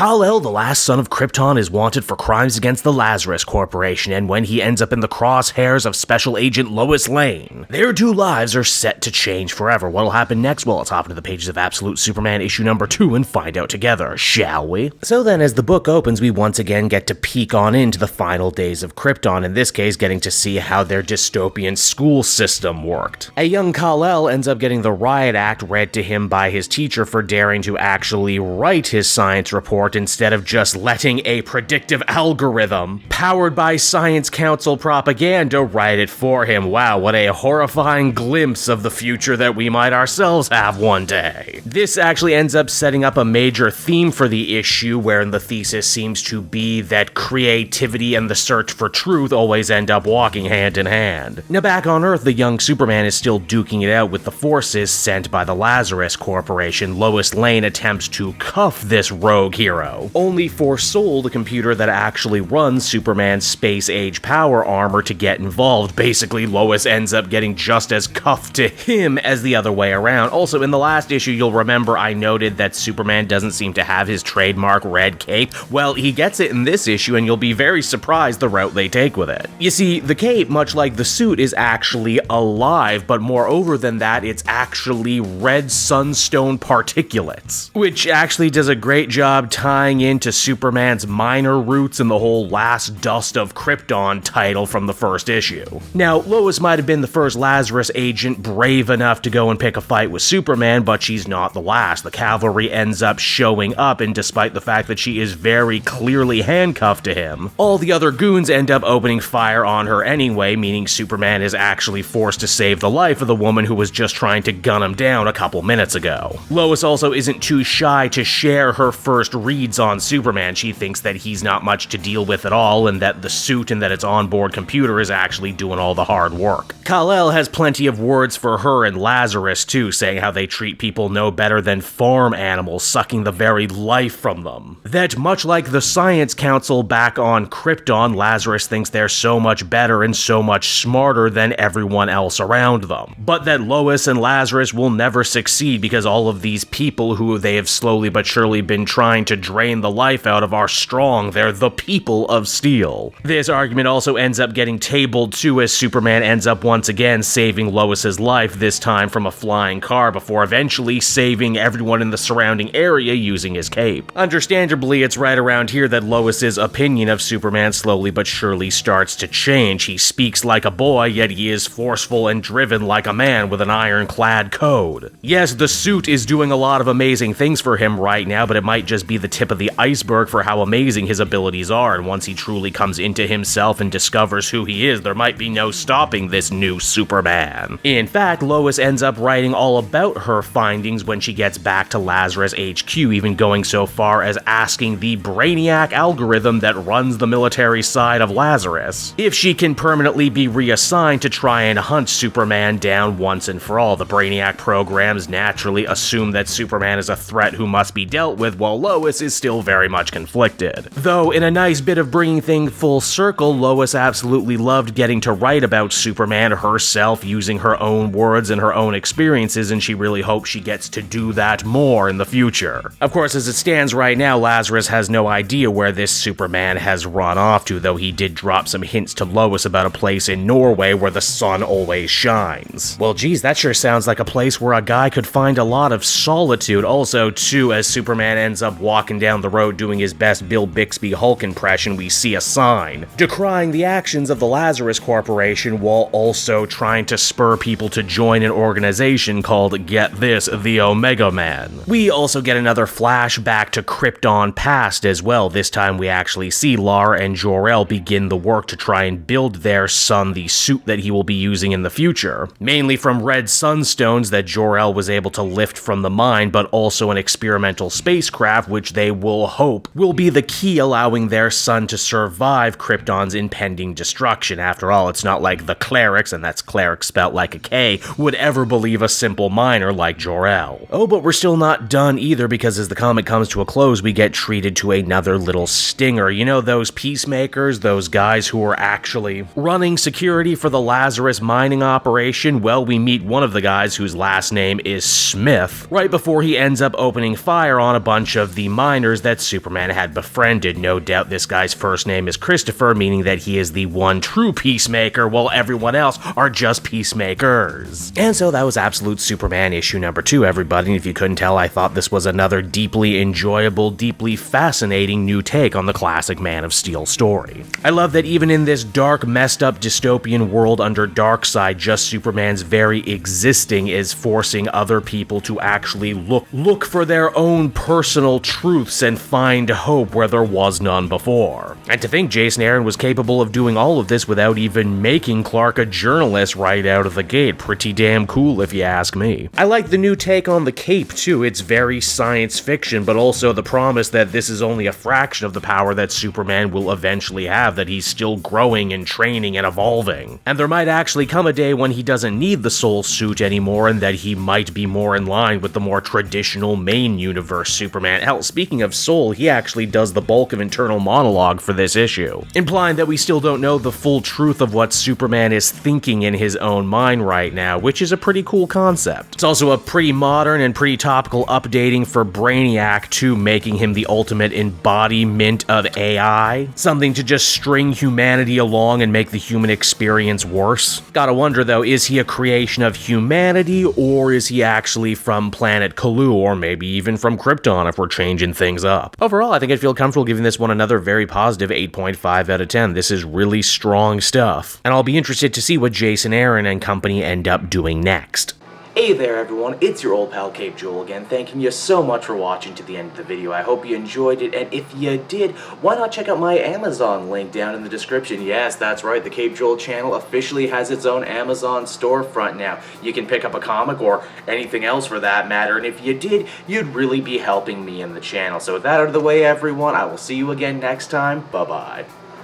Kal-El, the last son of Krypton, is wanted for crimes against the Lazarus Corporation, and when he ends up in the crosshairs of Special Agent Lois Lane, their two lives are set to change forever. What'll happen next? Well, let's hop into the pages of Absolute Superman issue number 2 and find out together, shall we? So then, as the book opens, we once again get to peek on into the final days of Krypton, in this case getting to see how their dystopian school system worked. A young Kal-El ends up getting the riot act read to him by his teacher for daring to actually write his science report instead of just letting a predictive algorithm powered by Science Council propaganda write it for him. Wow, what a horrifying glimpse of the future that we might ourselves have one day. This actually ends up setting up a major theme for the issue, wherein the thesis seems to be that creativity and the search for truth always end up walking hand in hand. Now back on Earth, the young Superman is still duking it out with the forces sent by the Lazarus Corporation. Lois Lane attempts to cuff this rogue hero, only for Sol, the computer that actually runs Superman's space-age power armor, to get involved. Basically, Lois ends up getting just as cuffed to him as the other way around. Also, in the last issue, you'll remember I noted that Superman doesn't seem to have his trademark red cape. Well, he gets it in this issue, and you'll be very surprised the route they take with it. You see, the cape, much like the suit, is actually alive, but moreover than that, it's actually red sunstone particulates, which actually does a great job tying into Superman's minor roots in the whole Last Dust of Krypton title from the first issue. Now, Lois might have been the first Lazarus agent brave enough to go and pick a fight with Superman, but she's not the last. The cavalry ends up showing up, and despite the fact that she is very clearly handcuffed to him, all the other goons end up opening fire on her anyway, meaning Superman is actually forced to save the life of the woman who was just trying to gun him down a couple minutes ago. Lois also isn't too shy to share her first reads on Superman. She thinks that he's not much to deal with at all, and that the suit and that its onboard computer is actually doing all the hard work. Kal-El has plenty of words for her and Lazarus too, saying how they treat people no better than farm animals, sucking the very life from them. That much like the Science Council back on Krypton, Lazarus thinks they're so much better and so much smarter than everyone else around them. But that Lois and Lazarus will never succeed because all of these people who they have slowly but surely been trying to drain the life out of are strong. They're the people of steel. This argument also ends up getting tabled too, as Superman ends up once again saving Lois's life, this time from a flying car, before eventually saving everyone in the surrounding area using his cape. Understandably, it's right around here that Lois's opinion of Superman slowly but surely starts to change. He speaks like a boy, yet he is forceful and driven like a man with an ironclad code. Yes, the suit is doing a lot of amazing things for him right now, but it might just be the tip of the iceberg for how amazing his abilities are, and once he truly comes into himself and discovers who he is, there might be no stopping this new Superman. In fact, Lois ends up writing all about her findings when she gets back to Lazarus HQ, even going so far as asking the Brainiac algorithm that runs the military side of Lazarus if she can permanently be reassigned to try and hunt Superman down once and for all. The Brainiac programs naturally assume that Superman is a threat who must be dealt with, while Lois is still very much conflicted. Though, in a nice bit of bringing things full circle, Lois absolutely loved getting to write about Superman herself, using her own words and her own experiences, and she really hopes she gets to do that more in the future. Of course, as it stands right now, Lazarus has no idea where this Superman has run off to, though he did drop some hints to Lois about a place in Norway where the sun always shines. Well, geez, that sure sounds like a place where a guy could find a lot of solitude. Also, too, as Superman ends up walking down the road doing his best Bill Bixby Hulk impression, we see a sign decrying the actions of the Lazarus Corporation while also trying to spur people to join an organization called, get this, the Omega Man. We also get another flashback to Krypton past as well. This time we actually see Lara and Jor-El begin the work to try and build their son the suit that he will be using in the future, mainly from red sunstones that Jor-El was able to lift from the mine, but also an experimental spacecraft which they will hope will be the key allowing their son to survive Krypton's impending destruction. After all, it's not like the clerics, and that's cleric spelt like a K, would ever believe a simple miner like Jor-El. Oh, but we're still not done either, because as the comic comes to a close, we get treated to another little stinger. You know those Peacemakers, those guys who were actually running security for the Lazarus mining operation? Well, we meet one of the guys whose last name is Smith, right before he ends up opening fire on a bunch of the miners designers that Superman had befriended. No doubt this guy's first name is Christopher, meaning that he is the one true Peacemaker, while everyone else are just Peacemakers. And so that was Absolute Superman issue number 2, everybody. And if you couldn't tell, I thought this was another deeply enjoyable, deeply fascinating new take on the classic Man of Steel story. I love that even in this dark, messed up dystopian world under Darkseid, just Superman's very existing is forcing other people to actually look for their own personal truths and find hope where there was none before. And to think Jason Aaron was capable of doing all of this without even making Clark a journalist right out of the gate, pretty damn cool if you ask me. I like the new take on the cape too. It's very science fiction, but also the promise that this is only a fraction of the power that Superman will eventually have, that he's still growing and training and evolving. And there might actually come a day when he doesn't need the Soul Suit anymore, and that he might be more in line with the more traditional main universe Superman. Hell, speaking of Soul, he actually does the bulk of internal monologue for this issue, implying that we still don't know the full truth of what Superman is thinking in his own mind right now, which is a pretty cool concept. It's also a pretty modern and pretty topical updating for Brainiac too, making him the ultimate embodiment of AI, something to just string humanity along and make the human experience worse. Gotta wonder though, is he a creation of humanity, or is he actually from planet Colu, or maybe even from Krypton if we're changing things up? Overall, I think I'd feel comfortable giving this one another very positive 8.5 out of 10. This is really strong stuff, and I'll be interested to see what Jason Aaron and company end up doing next. Hey there everyone, it's your old pal Cape Joel again, thanking you so much for watching to the end of the video. I hope you enjoyed it, and if you did, why not check out my Amazon link down in the description. Yes, that's right, the Cape Joel channel officially has its own Amazon storefront now. You can pick up a comic or anything else for that matter, and if you did, you'd really be helping me in the channel. So with that out of the way everyone, I will see you again next time. Bye-bye.